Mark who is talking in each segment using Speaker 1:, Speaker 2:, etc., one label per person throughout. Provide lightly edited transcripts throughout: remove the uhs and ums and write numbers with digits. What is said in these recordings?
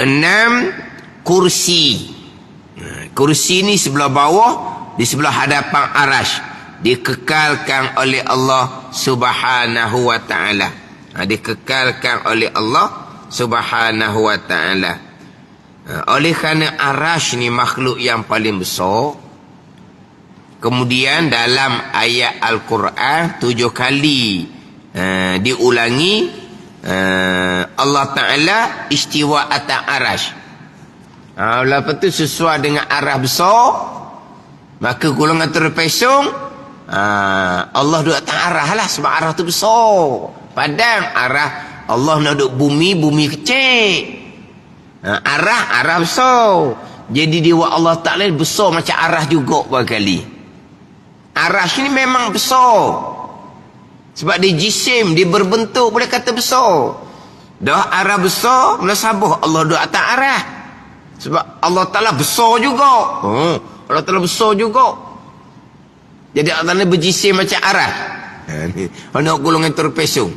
Speaker 1: 6. Kursi. Kursi ni sebelah bawah, di sebelah hadapan arasy, dikekalkan oleh Allah Subhanahu wa ta'ala. Dikekalkan oleh Allah Subhanahu wa ta'ala. Oleh kerana arasy ni makhluk yang paling besar, kemudian dalam ayat Al-Quran 7 kali diulangi Allah Ta'ala istiwa atas arasy. Lepas tu sesuai dengan arah besar, maka golongan terpesong, Allah duduk atas arah lah, sebab arah tu besar. Padang arah Allah nak duduk bumi, bumi kecil. Arah besar. Jadi dia Allah Ta'ala besar macam arah juga berkali. Arah ni memang besar. Sebab dia jisim, dia berbentuk, boleh kata besar. Dah arah besar, menasabah Allah duduk atas arah. Sebab Allah Ta'ala besar juga. Allah Ta'ala besar juga. Jadi Allah Ta'ala berjisim macam arah. Nak golongan terpesong.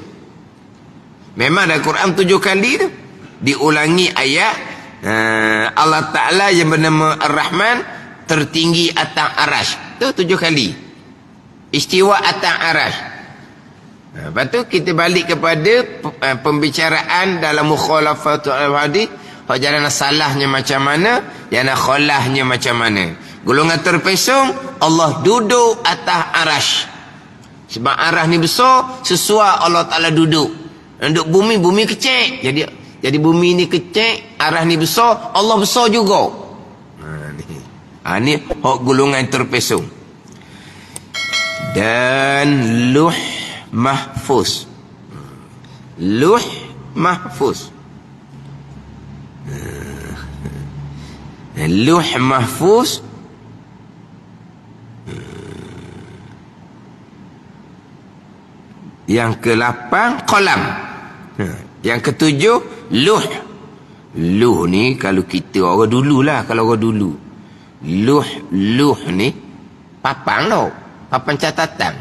Speaker 1: Memang dalam Quran 7 kali tu diulangi ayat Allah Ta'ala yang bernama Ar-Rahman tertinggi atas arasy. Tu 7 kali. Istiwa atas arasy. Lepas tu kita balik kepada pembicaraan dalam mukhalafatul hadis. Jalan salahnya macam mana, jalan khalahnya macam mana. Golongan terpesong, Allah duduk atas arasy. Sebab arah ni besar, sesuai Allah Ta'ala duduk. Duduk bumi, bumi kecil. Jadi bumi ni kecil, arah ni besar, Allah besar juga. Ni hak golongan terpesong. Dan Luh Mahfuz. Luh Mahfuz. Luh Mahfuz yang ke-8 qalam. Yang ke-7 luh. Luh ni kalau kita orang dululah, kalau orang dulu. Luh ni papan tau. Papan catatan.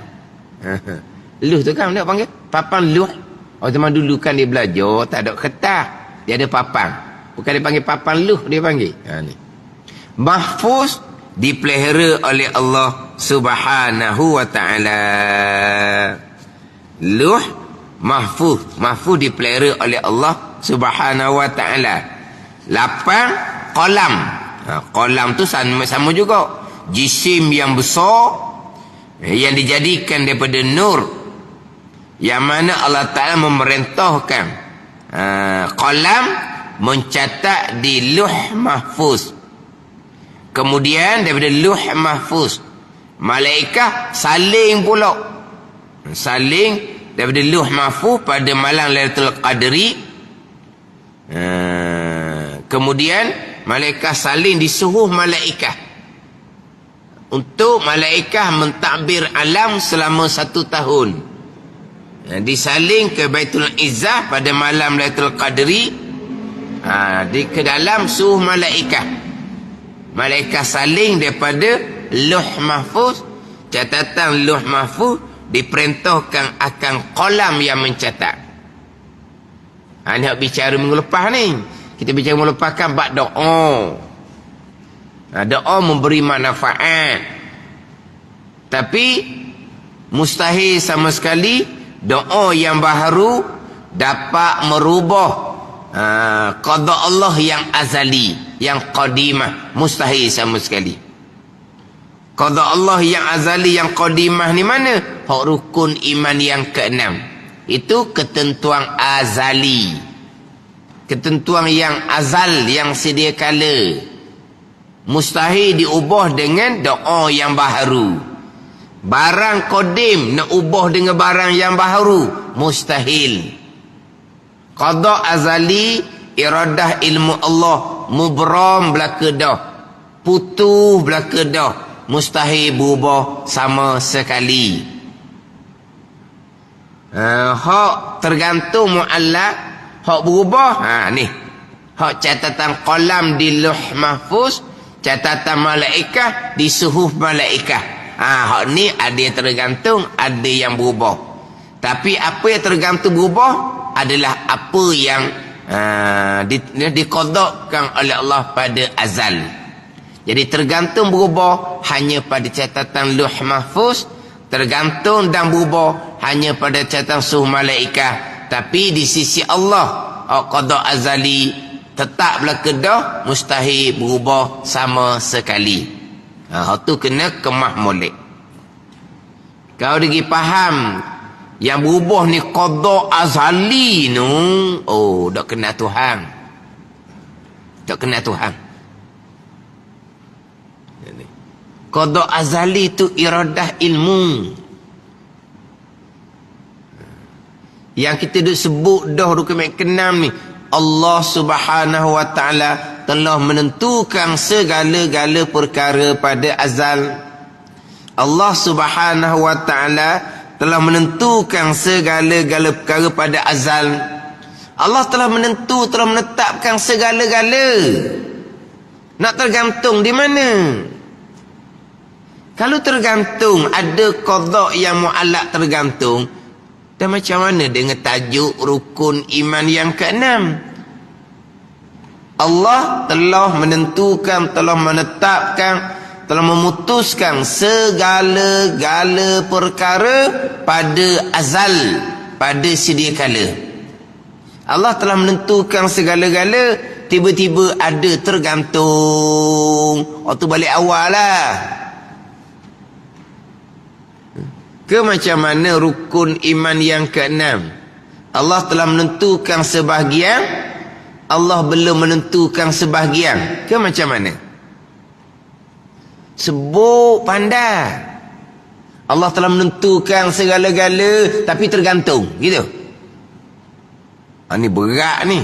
Speaker 1: Luh tu kan dia panggil papan luh. Orang zaman dulu kan dia belajar tak ada kertas, dia ada papan. Bukan dia panggil papan luh, dia panggil. Ni. Mahfuz dipelihara oleh Allah Subhanahu wa ta'ala. Luh mahfuz. Mahfuz dipelihara oleh Allah Subhanahu wa ta'ala. 8 qalam. Qalam tu sama juga. Jisim yang besar yang dijadikan daripada nur, yang mana Allah Ta'ala memerintahkan qalam mencatat di Luh Mahfuz. Kemudian daripada Luh Mahfuz, malaikat saling pula. Saling daripada Luh Mahfuz pada malam Lailatul Qadri. Kemudian malaikat saling disuruh malaikat untuk malaikat mentadbir alam selama 1 tahun. Disaling ke Baitul Izzah pada malam Lailatul Qadri. Ke dalam suruh malaikat. Malaikat saling daripada Luh Mahfuz. Catatan Luh Mahfuz diperintahkan akan qalam yang mencatat. Ini hak bicara minggu lepas ni. Kita bicara minggu lepas kan bab doa. Doa memberi manfaat. Tapi mustahil sama sekali doa yang baharu dapat merubah qada Allah yang azali, yang qadimah. Mustahil sama sekali. Qada Allah yang azali, yang qadimah ni mana? Hak rukun iman yang ke-6. Itu ketentuan azali. Ketentuan yang azal, yang sedia kala. Mustahil diubah dengan doa yang baharu. Barang qadim nak ubah dengan barang yang baharu, mustahil. Qada azali, iradah ilmu Allah, mubram belaka dah, putuh belaka dah, mustahil berubah sama sekali. Hak tergantung mu'allaq, hak berubah. Ni hak catatan qalam di Luh Mahfuz, catatan malaikat di suhuf malaikat. Hak ni ada yang tergantung, ada yang berubah. Tapi apa yang tergantung berubah adalah apa yang diqadakkan oleh Allah pada azal. Jadi tergantung berubah hanya pada catatan Lauh Mahfuz, tergantung dan berubah hanya pada catatan suhuf malaikah. Tapi di sisi Allah, qada azali tetap berlaku dah, mustahil berubah sama sekali. Tu kena kemah molek. Kau pergi faham yang berubah ni qada azali nu, dak kena Tuhan. Dak kena Tuhan. Qada azali tu iradah ilmu. Yang kita duk sebut dah dokumen keenam ni, Allah Subhanahu wa taala telah menentukan segala-gala perkara pada azal. Allah Subhanahu wa taala telah menentukan segala-gala perkara pada azal. Allah telah menetapkan segala-gala. Nak tergantung di mana? Kalau tergantung, ada qada yang mu'allaq tergantung, dan macam mana dengan tajuk rukun iman yang keenam? Allah telah menentukan, telah menetapkan, telah memutuskan segala-gala perkara pada azal, pada sedia kala. Allah telah menentukan segala-gala, tiba-tiba ada tergantung. Waktu balik awal lah. Ke macam mana rukun iman yang keenam? Allah telah menentukan sebahagian, Allah belum menentukan sebahagian. Ke macam mana? Sebut pandai. Allah telah menentukan segala-gala, tapi tergantung. Gitu. Ini berat ni.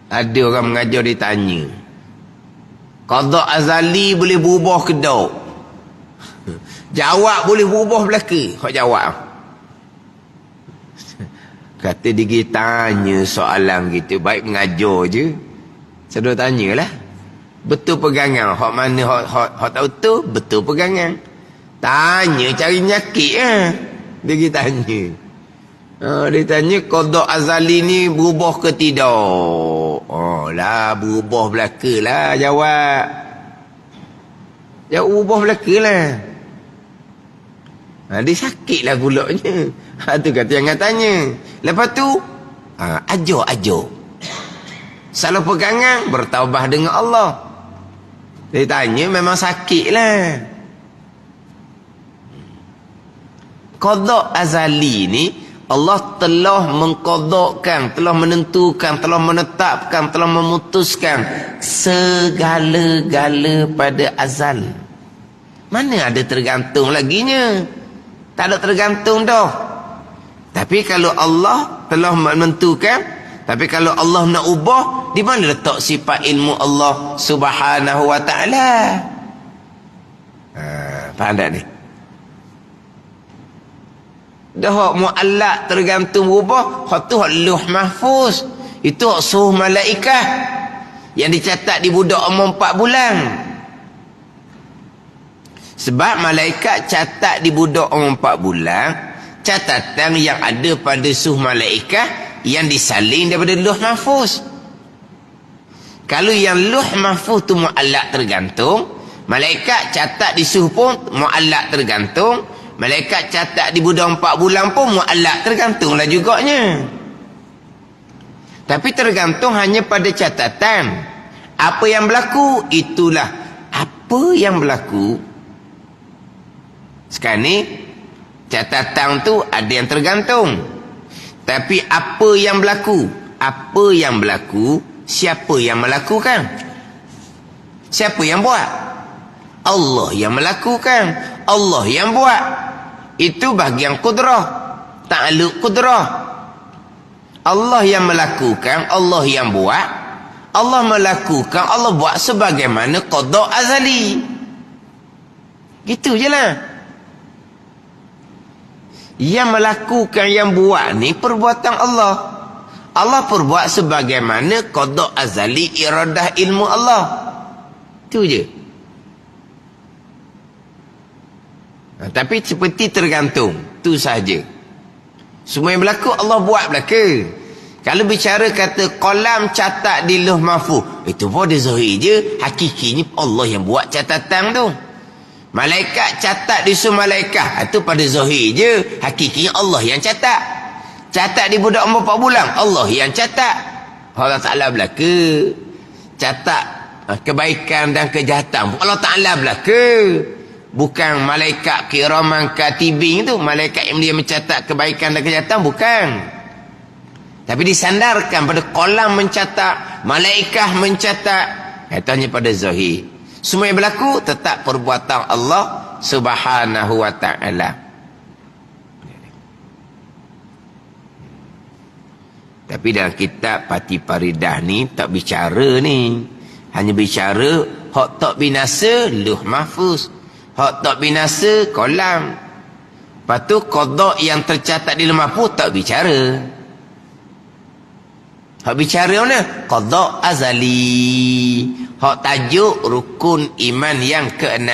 Speaker 1: Ada orang mengajar ditanya, qada azali boleh berubah ke tak? Jawab boleh berubah belaka. Hak jawab. Kata dia tanya soalan gitu, baik mengajar je. Saya tanyalah. Betul pegangan. Hak mana hak tahu tu, betul pegangan. Tanya cari nyakit dia tanya. Dia tanya qada azali ni berubah ke tidak? Lah berubah belaka lah jawab. Jawab berubah belaka lah. Dia sakit lah gulaknya. Tu kata jangan tanya. Lepas tu ajar. Salah pegangan, bertaubah dengan Allah. Dia tanya memang sakit lah. Qada azali ni Allah telah mengqadakkan, telah menentukan, telah menetapkan, telah memutuskan segala-gala pada azal. Mana ada tergantung laginya? Tak ada tergantung dah. Tapi kalau Allah telah menentukan, tapi kalau Allah nak ubah, di mana letak sifat ilmu Allah Subhanahu wa taala? Faham tak ni? Dah hak mu'allaq tergantung berubah, hak tu hak Lauh Mahfuz. Itu hak suhuf malaikah yang dicatat di budak umur 4 bulan. Sebab malaikat catat di budak umur 4 bulan catatan yang ada pada suhuf malaikah yang disalin daripada Lauh Mahfuz. Kalau yang Lauh Mahfuz tu mu'allaq tergantung, malaikat catat di suhuf pun mu'allaq tergantung. Malaikat catat di budak 4 bulan pun mu'allaq tergantunglah juganya. Tapi tergantung hanya pada catatan. Apa yang berlaku, itulah apa yang berlaku. Sekarang ni catatan tu ada yang tergantung. Tapi apa yang berlaku? Apa yang berlaku? Siapa yang melakukan? Siapa yang buat? Allah yang melakukan. Allah yang buat. Itu bahagian kudrah, ta'alluq kudrah. Allah yang melakukan, Allah yang buat. Allah melakukan, Allah buat sebagaimana qada azali. Gitu je lah. Yang melakukan, yang buat ni perbuatan Allah. Allah perbuat sebagaimana qada azali, iradah ilmu Allah. Itu je. Tapi seperti tergantung. Itu sahaja. Semua yang berlaku Allah buat belaka. Kalau bicara kata qalam catat di lauh mahfuz, itu pun dia zahir je. Hakikinya Allah yang buat catatan tu. Malaikat catat di surah malaikat, itu pada zahir je. Hakikinya Allah yang catat. Catat di budak umur 4 bulan, Allah yang catat. Allah Ta'ala belaka. Catat kebaikan dan kejahatan, Allah Ta'ala belaka. Bukan malaikat kiraman katibin tu, malaikat yang dia mencatat kebaikan dan kejahatan, bukan. Tapi disandarkan pada qalam mencatat, malaikat mencatat, itu hanya pada zahir. Semua yang berlaku tetap perbuatan Allah Subhanahu wa ta'ala. Tapi dalam kitab Pati Paridah ni tak bicara ni. Hanya bicara hak tak binasa lauh mahfuz, hak tak binasa qalam. Lepas tu qada yang tercatat di lauh mahfuz tak bicara. Hak bicara mana? Qada azali. Hak tajuk rukun iman yang ke-6.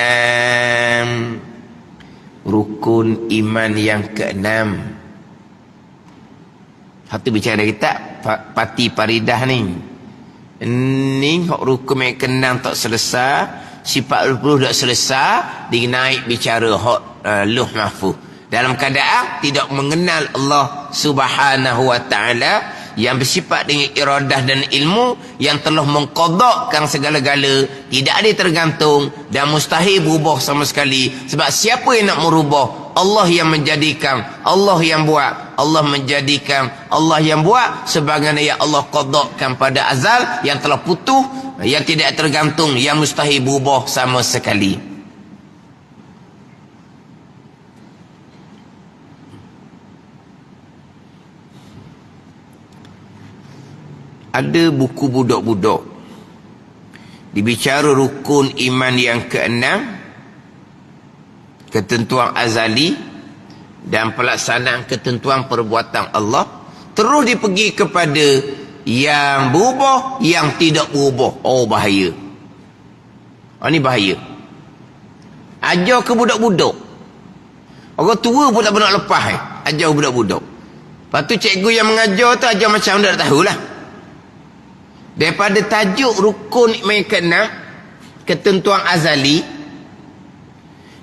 Speaker 1: Rukun iman yang ke-6. Hak tu bicara kita Pati Paridah ni. Ni hak rukun yang ke-6 tak selesai. Sifat 20 tak selesai. Dia naik bicara hak lauh mahfuz. Dalam keadaan tidak mengenal Allah Subhanahu wa ta'ala, yang bersifat dengan iradah dan ilmu, yang telah mengqadakkan segala-gala, tidak ada tergantung dan mustahil berubah sama sekali. Sebab siapa yang nak merubah? Allah yang menjadikan, Allah yang buat, Allah menjadikan, Allah yang buat, sebagaimana yang Allah qadakkan pada azal, yang telah putus, yang tidak tergantung, yang mustahil berubah sama sekali. Ada buku budak-budak dibicara rukun iman yang ke-6, ketentuan azali dan pelaksanaan ketentuan perbuatan Allah, terus dipergi kepada yang berubah, yang tidak berubah. Oh, bahaya. Ini bahaya. Ajar ke budak-budak. Orang tua pun tak pernah lepas. Ajar budak-budak. Lepas tu cikgu yang mengajar tu ajar macam mana tak tahulah. Daripada tajuk rukun iman ke-6, ketentuan azali,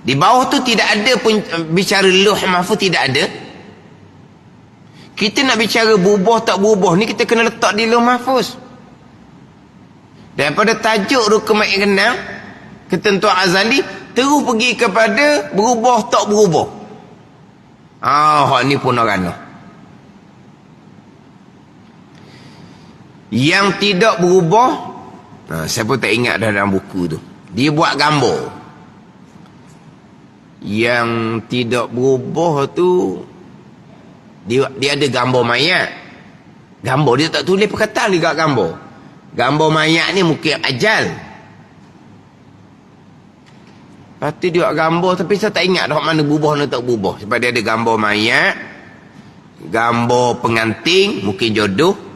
Speaker 1: di bawah tu tidak ada pun bicara lauh mahfuz, tidak ada. Kita nak bicara berubah tak berubah ni, kita kena letak di lauh mahfuz. Daripada tajuk rukun iman ke-6, ketentuan azali, terus pergi kepada berubah tak berubah. Ni pun orang. Yang tidak berubah, saya pun tak ingat dah dalam buku tu. Dia buat gambar. Yang tidak berubah tu, dia ada gambar mayat. Gambar dia tak tulis perkataan dekat gambar. Gambar mayat ni mungkin ajal. Lepas tu dia buat gambar, tapi saya tak ingat dah mana berubah mana tak berubah. Sebab dia ada gambar mayat, gambar pengantin, mungkin jodoh,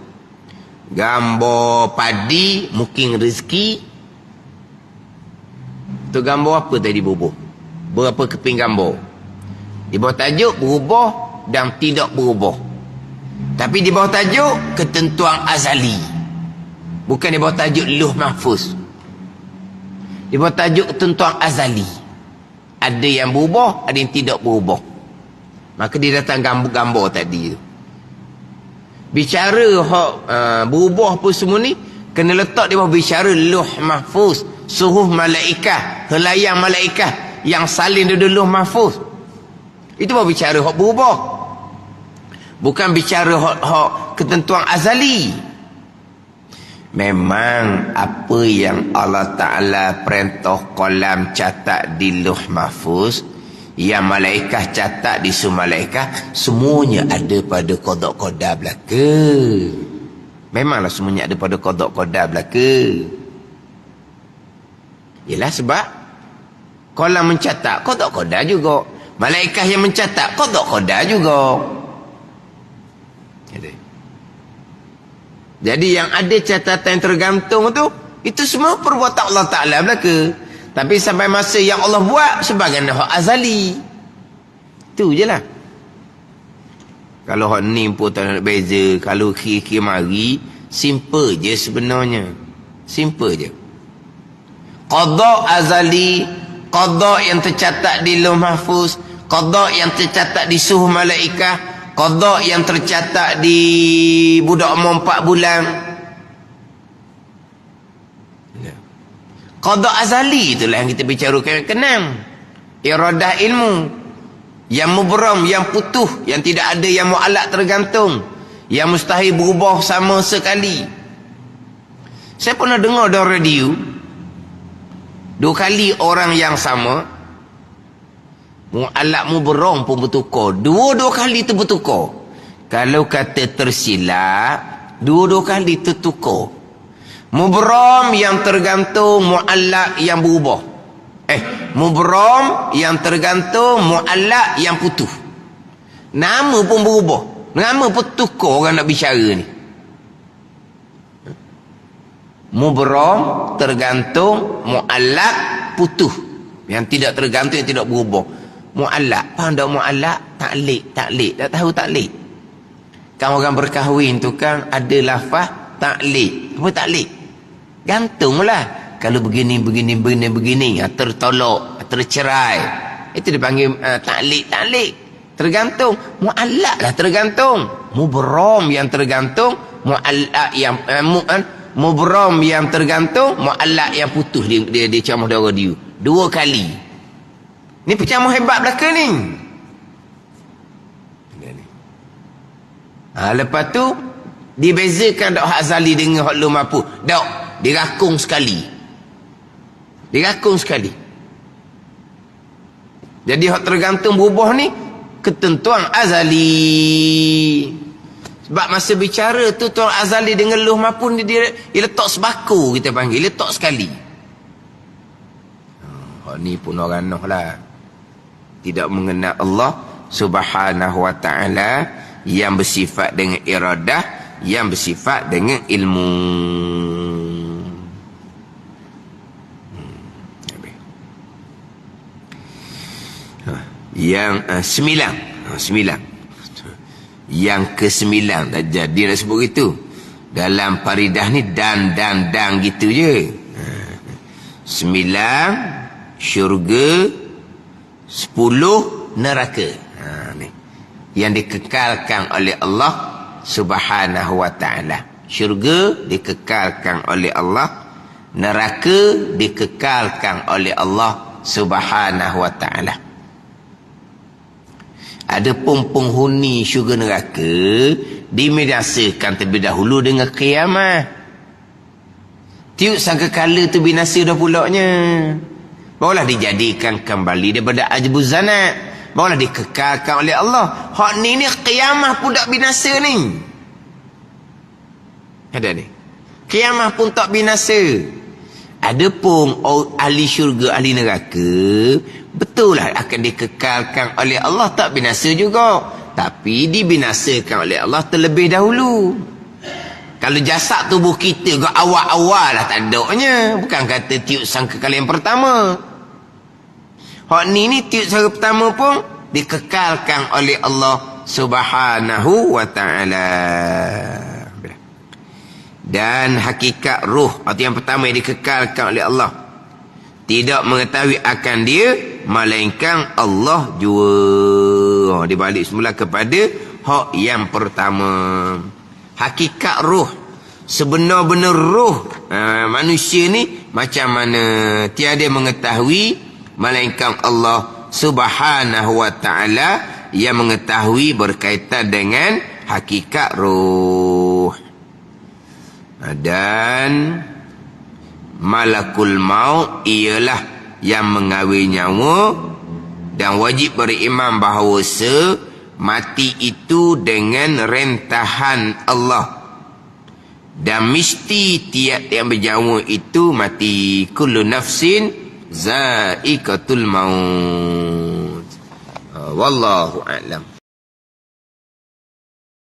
Speaker 1: gambar padi, mungkin rezeki. Tu gambar apa tadi berubah? Berapa keping gambar? Di bawah tajuk berubah dan tidak berubah. Tapi di bawah tajuk ketentuan azali. Bukan di bawah tajuk lauh mahfuz. Di bawah tajuk ketentuan azali. Ada yang berubah, ada yang tidak berubah. Maka dia datang gambar-gambar tadi tu. Bicara berubah apa semua ni, kena letak di bawah bicara lauh mahfuz, suruh malaikat, helayang malaikat yang salin dari lauh mahfuz. Itu baru bicara hak berubah. Bukan bicara hak ketentuan azali. Memang apa yang Allah Ta'ala perintah qalam catat di lauh mahfuz, yang malaikat catat di surah malaikat, semuanya ada pada qada qadar belaka. Memanglah semuanya ada pada qada qadar belaka. Yalah sebab qalam mencatat qada qadar juga, malaikat yang mencatat qada qadar juga. Jadi yang ada catatan yang tergantung tu, itu semua perbuatan Allah Ta'ala belaka. Tapi sampai masa yang Allah buat sebagai hak azali. Itu je lah. Kalau hak ni pun tak nak beza. Kalau kira-kira mari, simple je sebenarnya. Simple je. Qada azali, qada yang tercatat di Lauh Mahfuz, qada yang tercatat di suhuf malaikah, qada yang tercatat di budak umur 4 bulan. Qada azali itulah yang kita bicarakan kenang. Iradah ilmu yang mubram, yang putuh, yang tidak ada yang mu'allaq tergantung, yang mustahil berubah sama sekali. Saya pernah dengar dalam radio 2 kali orang yang sama mu'allaq mubram pun bertukar. Dua kali tu bertukar. Kalau kata tersilap, dua kali tertukar. Mubram yang tergantung, mu'allaq yang berubah. Mubram yang tergantung, mu'allaq yang putus. Nama pun berubah. Nama pun tukar orang nak bicara ni. Mubram tergantung, mu'allaq putus. Yang tidak tergantung, yang tidak berubah. Mu'allaq. Faham tak mu'allaq? Taklik. Tak tahu taklik? Kan orang berkahwin tu kan ada lafaz taklik. Apa taklik? Gantunglah. Kalau begini, tertolak, tercerai. Itu dipanggil taklik. Tergantung. Mu'allaq lah tergantung. Mubram yang tergantung, mu'allaq yang mubram yang tergantung, mu'allaq yang putus. Dia ceramah dalam radio 2 kali. Ni penceramah hebat belaka ni. Lepas tu dibezakan dak hak azali dengan hak Lauh Mahfuz. Dak dirakung sekali. Jadi hak tergantung berubah ni ketentuan azali. Sebab masa bicara tu tuan azali dengan Lauh Mahfuz ni dia letak sebaku, kita panggil letak sekali. Hak ni pun orang noh lah. Tidak mengenal Allah Subhanahu wa taala yang bersifat dengan iradah, yang bersifat dengan ilmu. Yang 9. Yang ke-9 dia nak sebut gitu. Dalam faridah ni dan gitu je. 9 syurga, 10 neraka. Ni yang dikekalkan oleh Allah Subhanahu wa taala. Syurga dikekalkan oleh Allah, neraka dikekalkan oleh Allah Subhanahu wa taala. Adapun penghuni syurga neraka dibinasakan terlebih dahulu dengan kiamat. Tiup sangkakala tu binasa dah pulaknya. Barulah dijadikan kembali daripada ajbuz zanat. Barulah dikekalkan oleh Allah. Hak ni kiamat pun tak binasa ni. Ada ni. Kiamat pun tak binasa. Adapun ahli syurga, ahli neraka, betul lah akan dikekalkan oleh Allah, tak binasa juga. Tapi dibinasakan oleh Allah terlebih dahulu. Kalau jasad tubuh kita ke awal-awal lah tak adanya. Bukan kata tiup sangkakala yang pertama. Hak ni tiup sangka pertama pun dikekalkan oleh Allah Subhanahu wa ta'ala. Dan hakikat ruh, atau yang pertama yang dikekalkan oleh Allah, tidak mengetahui akan dia melainkan Allah jua. Dibalik semula kepada hak yang pertama. Hakikat ruh, sebenar-benar ruh manusia ni macam mana, tiada mengetahui melainkan Allah Subhanahu wa ta'ala yang mengetahui berkaitan dengan hakikat ruh. Dan malakul maut ialah yang mengawal nyawa, dan wajib beriman bahawa mati itu dengan rentahan Allah, dan mesti tiap yang bernyawa itu mati. Kullu nafsin za'iqatul maut. Wallahu a'lam.